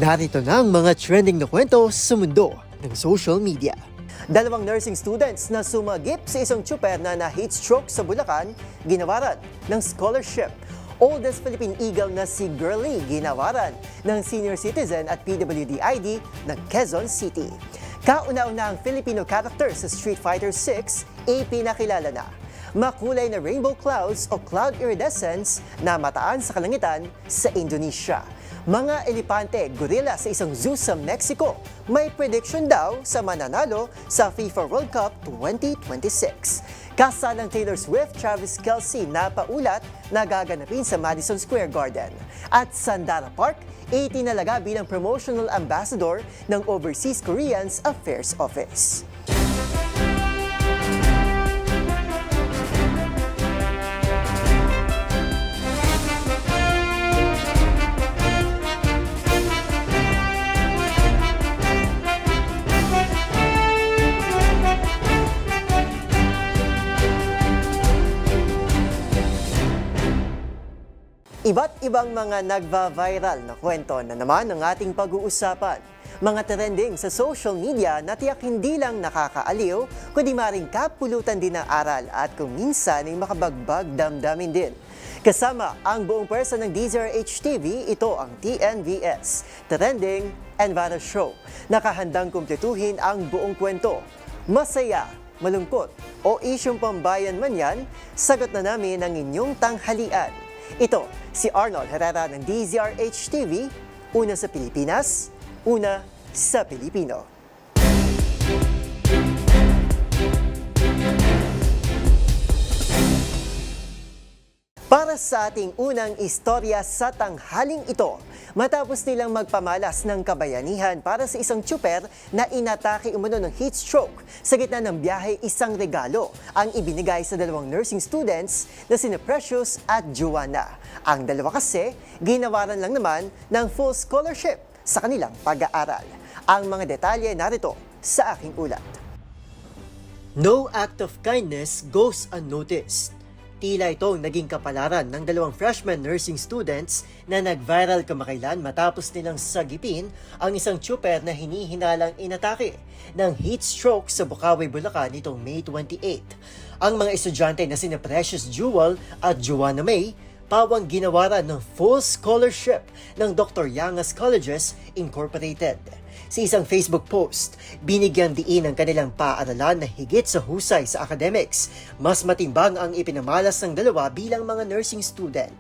Narito na ang mga trending na kwento sa mundo ng social media. Dalawang nursing students na sumagip sa isang tsuper na na-heat stroke sa Bulacan, ginawaran ng scholarship. Oldest Philippine Eagle na si Girlie, ginawaran ng senior citizen at PWD ID ng Quezon City. Kauna-una ang Filipino character sa Street Fighter 6, ipinakilala na. Makulay na rainbow clouds o cloud iridescence na mataan sa kalangitan sa Indonesia. Mga elepante, gorilla sa isang zoo sa Mexico. May prediction daw sa mananalo sa FIFA World Cup 2026. Kasalang Taylor Swift, Travis Kelce na paulat na gaganapin sa Madison Square Garden. At Sandara Park, itinalaga bilang promotional ambassador ng Overseas Koreans Affairs Office. Iba't ibang mga nagva-viral na kwento na naman ang ating pag-uusapan. Mga trending sa social media na tiyak hindi lang nakakaaliw, kundi maring kapulutan din ng aral at kung minsan ay makabagbag damdamin din. Kasama ang buong pwersa ng DZRH TV, ito ang TNVS, Trending and Viral Show. Nakahandang kumpletuhin ang buong kwento. Masaya, malungkot o isyong pambayan man yan, sagot na namin ang inyong tanghalian. Ito, si Arnold Herrera ng DZRH TV, una sa Pilipinas, una sa Pilipino. Para sa ating unang istorya sa tanghaling ito, matapos nilang magpamalas ng kabayanihan para sa isang tsuper na inatake umano ng heat stroke sa gitna ng biyahe, isang regalo ang ibinigay sa dalawang nursing students na sina Precious at Joanna. Ang dalawa kasi, ginawaran lang naman ng full scholarship sa kanilang pag-aaral. Ang mga detalye narito sa aking ulat. No act of kindness goes unnoticed. Tila itong naging kapalaran ng dalawang freshman nursing students na nag-viral kamakailan matapos nilang sagipin ang isang tsuper na hinihinalang inatake ng heat stroke sa Bukawi, Bulacan nitong May 28. Ang mga estudyante na sina Precious Jewel at Joanna May pawang ginawaran ng full scholarship ng Dr. Yangas Colleges Incorporated. Sa isang Facebook post, binigyan diin ang kanilang paaralan na higit sa husay sa academics. Mas matimbang ang ipinamalas ng dalawa bilang mga nursing student.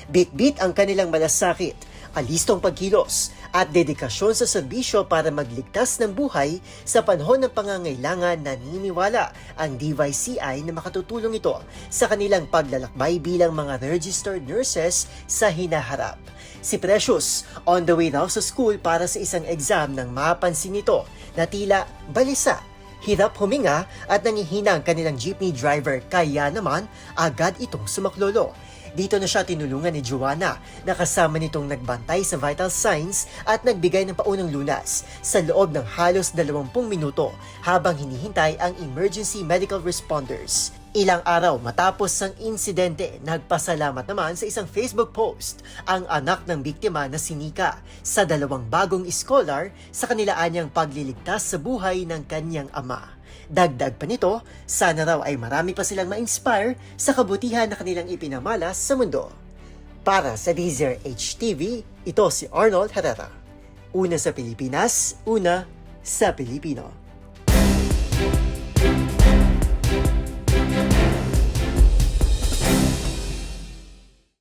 Bit-bit ang kanilang malasakit, alistong pagkilos at dedikasyon sa serbisyo para magligtas ng buhay sa panahon ng pangangailangan. Naniniwala ang DYCI na makatutulong ito sa kanilang paglalakbay bilang mga registered nurses sa hinaharap. Si Precious, on the way daw sa school para sa isang exam nang mapansin nito na tila balisa, hirap huminga at nangihina ang kanilang jeepney driver, kaya naman agad itong sumaklolo. Dito na siya tinulungan ni Joanna na kasama nitong nagbantay sa vital signs at nagbigay ng paunang lunas sa loob ng halos 20 minuto habang hinihintay ang emergency medical responders. Ilang araw matapos ang insidente, nagpasalamat naman sa isang Facebook post ang anak ng biktima na si Nika sa dalawang bagong scholar sa kanilaanyang pagliligtas sa buhay ng kanyang ama. Dagdag pa nito, sana raw ay marami pa silang ma-inspire sa kabutihan na kanilang ipinamalas sa mundo. Para sa DZRH TV, ito si Arnold Herrera. Una sa Pilipinas, una sa Pilipino.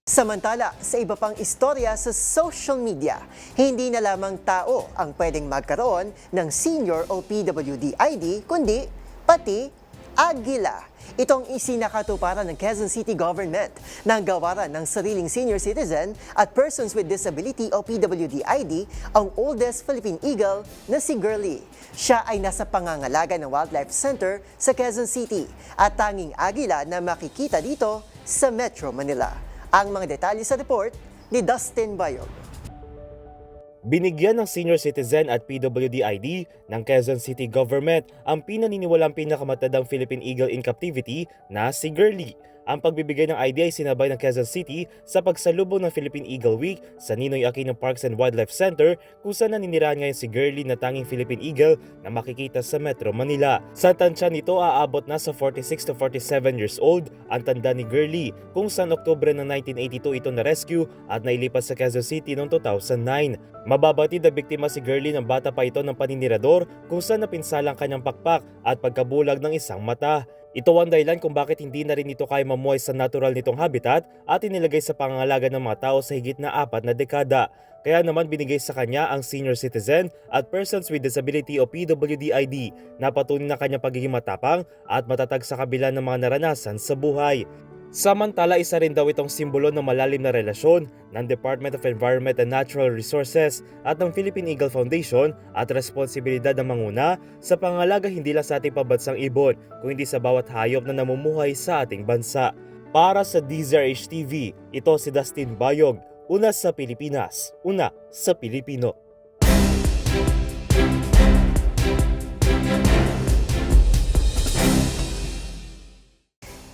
Samantala, sa iba pang istorya sa social media, hindi na lamang tao ang pwedeng magkaroon ng senior o PWD ID, kundi pati agila. Itong isinakatuparan ng Quezon City Government ng gawaran ng sariling senior citizen at persons with disability o PWD ID ang oldest Philippine Eagle na si Girlie. Siya ay nasa pangangalaga ng Wildlife Center sa Quezon City at tanging agila na makikita dito sa Metro Manila. Ang mga detalye sa report ni Dustin Bayog. Binigyan ng senior citizen at PWD ID ng Quezon City Government ang pinaniniwalang pinakamatandang Philippine Eagle in captivity na si Girlie. Ang pagbibigay ng ID ay sinabay ng Quezon City sa pagsalubong ng Philippine Eagle Week sa Ninoy Aquino Parks and Wildlife Center kung saan naninirahan ngayon si Girlie na tanging Philippine Eagle na makikita sa Metro Manila. Sa tansya nito, aabot na sa 46 to 47 years old ang tanda ni Girlie kung saan Oktubre ng 1982 ito na-rescue at nailipat sa Quezon City noong 2009. Mababatid na biktima si Girlie ng bata pa ito ng paninirador kung saan napinsalang kanyang pakpak at pagkabulag ng isang mata. Ito ang dahilan kung bakit hindi na rin ito kaya mamuhay sa natural nitong habitat at inilagay sa pangangalaga ng mga tao sa higit na 4 na dekada. Kaya naman binigay sa kanya ang Senior Citizen at Persons with Disability o PWD ID na patunay na kanyang pagiging matapang at matatag sa kabila ng mga naranasan sa buhay. Samantala, isa rin daw itong simbolo ng malalim na relasyon ng Department of Environment and Natural Resources at ng Philippine Eagle Foundation at responsibilidad ng manguna sa pangalaga hindi lang sa ating pambansang ibon, kundi sa bawat hayop na namumuhay sa ating bansa. Para sa DZRH TV, ito si Dustin Bayog, una sa Pilipinas, una sa Pilipino.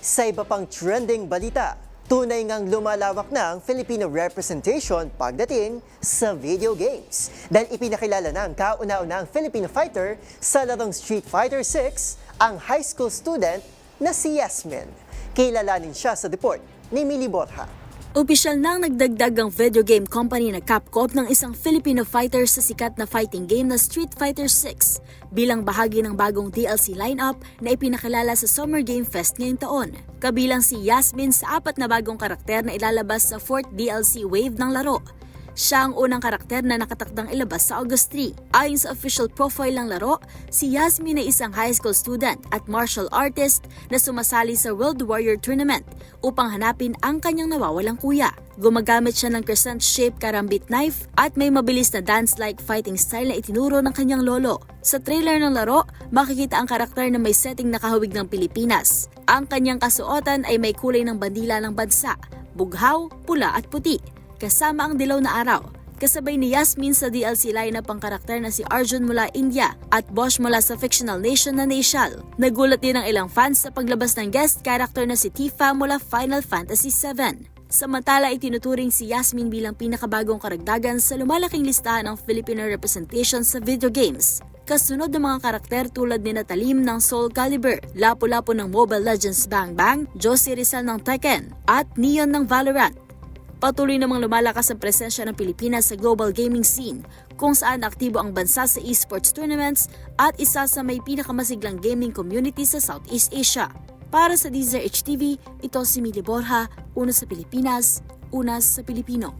Sa iba pang trending balita, tunay ngang lumalawak na ang Filipino representation pagdating sa video games. Dahil ipinakilala na ang kauna-unahang Filipino fighter sa larong Street Fighter 6, ang high school student na si Yasmin. Kilalanin siya sa report ni Mili Borja. Opisyal nang nagdagdag ang video game company na Capcom ng isang Filipino fighter sa sikat na fighting game na Street Fighter 6 bilang bahagi ng bagong DLC lineup na ipinakilala sa Summer Game Fest ngayong taon. Kabilang si Yasmin sa 4 na bagong karakter na ilalabas sa 4th DLC wave ng laro. Siya ang unang karakter na nakatakdang ilabas sa August 3. Ayon sa official profile ng laro, si Yasmin ay isang high school student at martial artist na sumasali sa World Warrior Tournament upang hanapin ang kanyang nawawalang kuya. Gumagamit siya ng crescent-shaped karambit knife at may mabilis na dance-like fighting style na itinuro ng kanyang lolo. Sa trailer ng laro, makikita ang karakter na may setting na kahawig ng Pilipinas. Ang kanyang kasuotan ay may kulay ng bandila ng bansa, bughaw, pula at puti, kasama ang dilaw na araw. Kasabay ni Yasmin sa DLC lineup ang karakter na si Arjun mula India at Bosch mula sa fictional nation na Neyshal. Nagulat din ang ilang fans sa paglabas ng guest character na si Tifa mula Final Fantasy VII. Samantala, itinuturing si Yasmin bilang pinakabagong karagdagan sa lumalaking listahan ng Filipino representation sa video games. Kasunod ng mga karakter tulad ni Natalim ng Soul Calibur, Lapu-Lapu ng Mobile Legends Bang Bang, Josie Rizal ng Tekken, at Neon ng Valorant. Patuloy namang lumalakas ang presensya ng Pilipinas sa global gaming scene kung saan aktibo ang bansa sa esports tournaments at isa sa may pinakamasiglang gaming community sa Southeast Asia. Para sa DZRH TV, ito si Mili Borja, una sa Pilipinas, una sa Pilipino.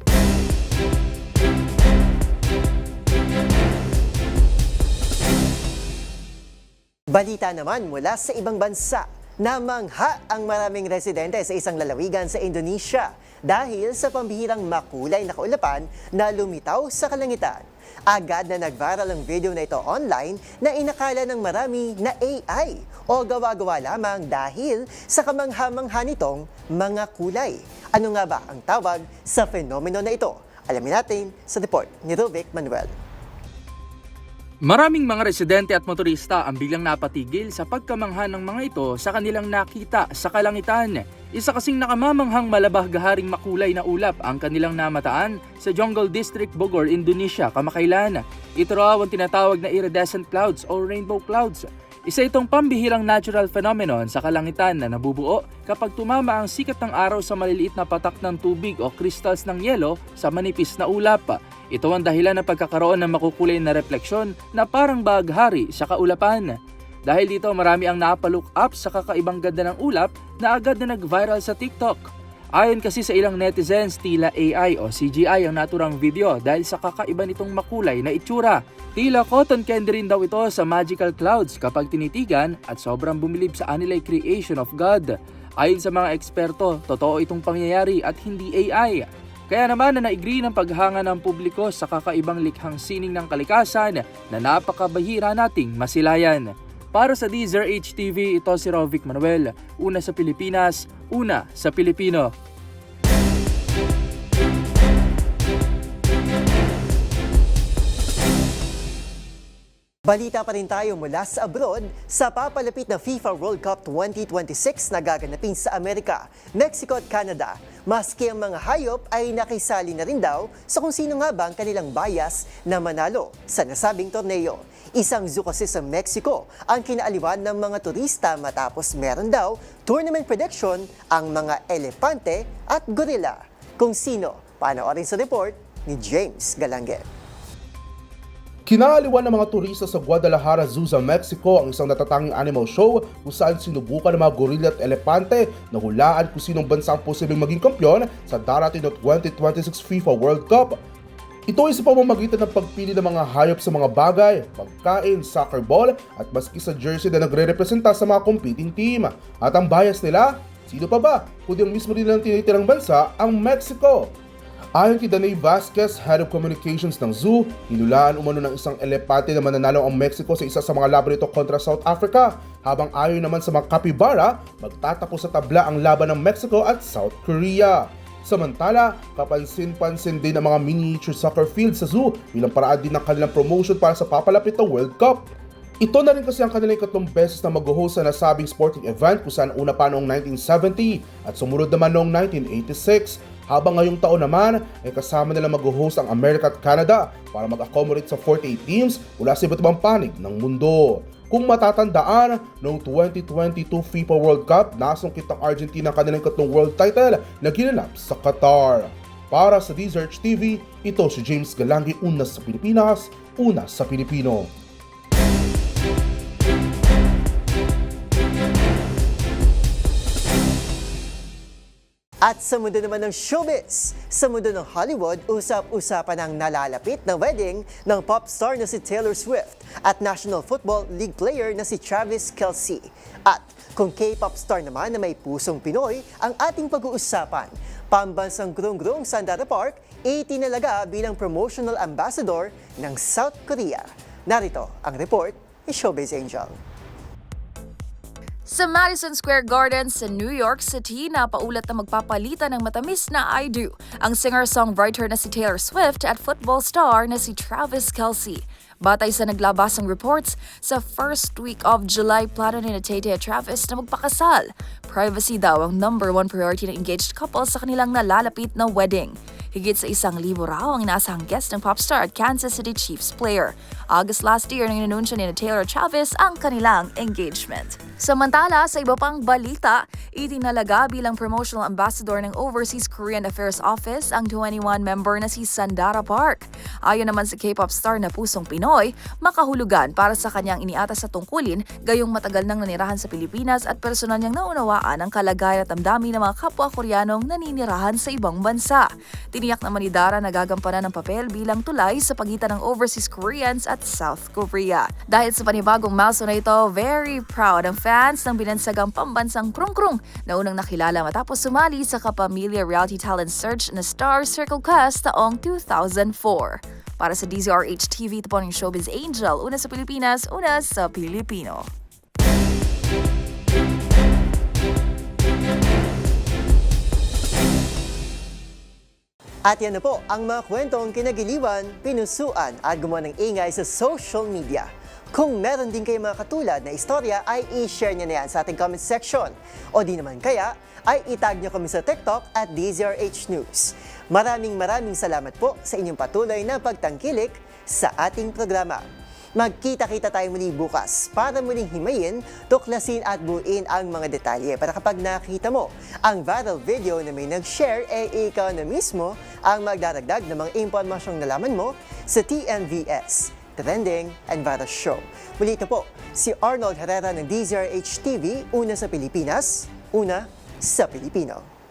Balita naman mula sa ibang bansa. Namangha ang maraming residente sa isang lalawigan sa Indonesia dahil sa pambihirang makulay na kaulapan na lumitaw sa kalangitan. Agad na nag-viral ang video na ito online na inakala ng marami na AI o gawa-gawa lamang dahil sa kamangha-mangha nitong mga kulay. Ano nga ba ang tawag sa fenomeno na ito? Alamin natin sa report ni Rovic Manuel. Maraming mga residente at motorista ang biglang napatigil sa pagkamangha ng mga ito sa kanilang nakita sa kalangitan. Isa kasing nakamamanghang malabahgaharing makulay na ulap ang kanilang namataan sa Jonggol District, Bogor, Indonesia kamakailan. Ito raw ang tinatawag na iridescent clouds o rainbow clouds. Isa itong pambihirang natural phenomenon sa kalangitan na nabubuo kapag tumama ang sikat ng araw sa maliliit na patak ng tubig o crystals ng yelo sa manipis na ulap. Ito ang dahilan ng pagkakaroon ng makukulay na refleksyon na parang baghari sa kaulapan. Dahil dito marami ang napalook up sa kakaibang ganda ng ulap na agad na nag-viral sa TikTok. Ayon kasi sa ilang netizens, tila AI o CGI ang naturang video dahil sa kakaiba nitong makulay na itsura. Tila cotton candy rin daw ito sa magical clouds kapag tinitigan at sobrang bumilib sa anilay creation of God. Ayon sa mga eksperto, totoo itong pangyayari at hindi AI. Kaya naman na naigree ng paghanga ng publiko sa kakaibang likhang sining ng kalikasan na napakabahira nating masilayan. Para sa DZRH TV, ito si Rovic Manuel, una sa Pilipinas, una sa Pilipino. Balita pa rin tayo mula sa abroad sa papalapit na FIFA World Cup 2026 na gaganapin sa Amerika, Mexico at Canada. Maski ang mga hayop ay nakisali na rin daw sa kung sino nga ba ang kanilang bias na manalo sa nasabing torneo. Isang zoo kasi sa Mexico ang kinaaliwan ng mga turista matapos meron daw tournament prediction ang mga elepante at gorilla. Kung sino, panoorin sa report ni James Galangue. Kinaaliwan ng mga turista sa Guadalajara Zoo sa Mexico ang isang natatanging animal show kung saan sinubukan ng mga gorilla at elepante na hulaan kung sinong bansa ang posibleng maging kampyon sa darating na 2026 FIFA World Cup. Ito ay sa pamamagitan ng pagpili ng mga hayop sa mga bagay, pagkain, soccer ball at maski sa jersey na nagre-representa sa mga competing team. At ang bias nila, sino pa ba kundi ang mismo rin ng tinitirang bansa, ang Mexico. Ayon kay Danay Vasquez, Head of Communications ng Zoo, hinulaan umano ng isang elepante na mananalo ang Mexico sa isa sa mga laban nito kontra South Africa, habang ayon naman sa mga capybara, magtatapos sa tabla ang laban ng Mexico at South Korea. Samantala, kapansin-pansin din ang mga miniature soccer field sa zoo bilang paraan din ng kanilang promotion para sa papalapit na World Cup. Ito na rin kasi ang kanilang 3 beses na mag-host sa nasabing sporting event kung saan una pa noong 1970 at sumunod naman noong 1986. Habang ngayong taon naman ay kasama nila mag-host ang America at Canada para mag-accommodate sa 48 teams mula sa iba't ibang panig ng mundo. Kung matatandaan, noong 2022 FIFA World Cup, nasungkit ang Argentina ang kanilang 3 world title na ginanap sa Qatar. Para sa DZRH TV, ito si James Galangue, una sa Pilipinas, una sa Pilipino. At sa mundo naman ng showbiz, sa mundo ng Hollywood, usap-usapan ang nalalapit na wedding ng pop star na si Taylor Swift at National Football League player na si Travis Kelce. At kung K-pop star naman na may pusong Pinoy ang ating pag-uusapan, pambansang grung-grung Sandara Park, itinalaga bilang promotional ambassador ng South Korea. Narito ang report ni Showbiz Angel. Sa Madison Square Garden sa New York City, napaulat na magpapalitan ng matamis na I Do ang singer-songwriter na si Taylor Swift at football star na si Travis Kelce. Batay sa naglabasang reports, sa first week of July, plano ni Tate at Travis na magpakasal. Privacy daw ang #1 priority ng engaged couple sa kanilang nalalapit na wedding. Higit sa 1,000 raw ang inaasahang guest ng popstar at Kansas City Chiefs player. August last year nang inanunsyo ni Taylor at Travis ang kanilang engagement. Samantala, sa iba pang balita, itinalaga bilang promotional ambassador ng Overseas Korean Affairs Office ang 21 member na si Sandara Park. Ayon naman sa K-pop star na pusong Pinoy, makahulugan para sa kanyang iniatas sa tungkulin, gayong matagal nang nanirahan sa Pilipinas at personal niyang naunawaan ang kalagayan at damdamin ng mga kapwa Koreanong naninirahan sa ibang bansa. Tiniyak naman ni Dara na gagampanan ng papel bilang tulay sa pagitan ng Overseas Koreans at South Korea. Dahil sa panibagong milestone na ito, very proud ang fans ng binansagang pambansang krung-krung na unang nakilala matapos sumali sa Kapamilya Reality Talent Search na Star Circle Quest taong 2004. Para sa DZRH TV, ito po ng Showbiz Angel, una sa Pilipinas, una sa Pilipino. At yan na po ang mga kwentong kinagiliwan, pinusuan at gumawa ng ingay sa social media. Kung meron din kayo mga katulad na istorya, ay i-share nyo na yan sa ating comment section. O di naman kaya, ay itag nyo kami sa TikTok at DZRH News. Maraming salamat po sa inyong patuloy na pagtangkilik sa ating programa. Magkita-kita tayo muli bukas para muling himayin, tuklasin at buuin ang mga detalye para kapag nakita mo ang viral video na may nag-share, ikaw na mismo ang magdaragdag ng mga impormasyong nalaman mo sa TNVS, Trending and Viral Show. Muli ito po, si Arnold Herrera ng DZRH TV, una sa Pilipinas, una sa Pilipino.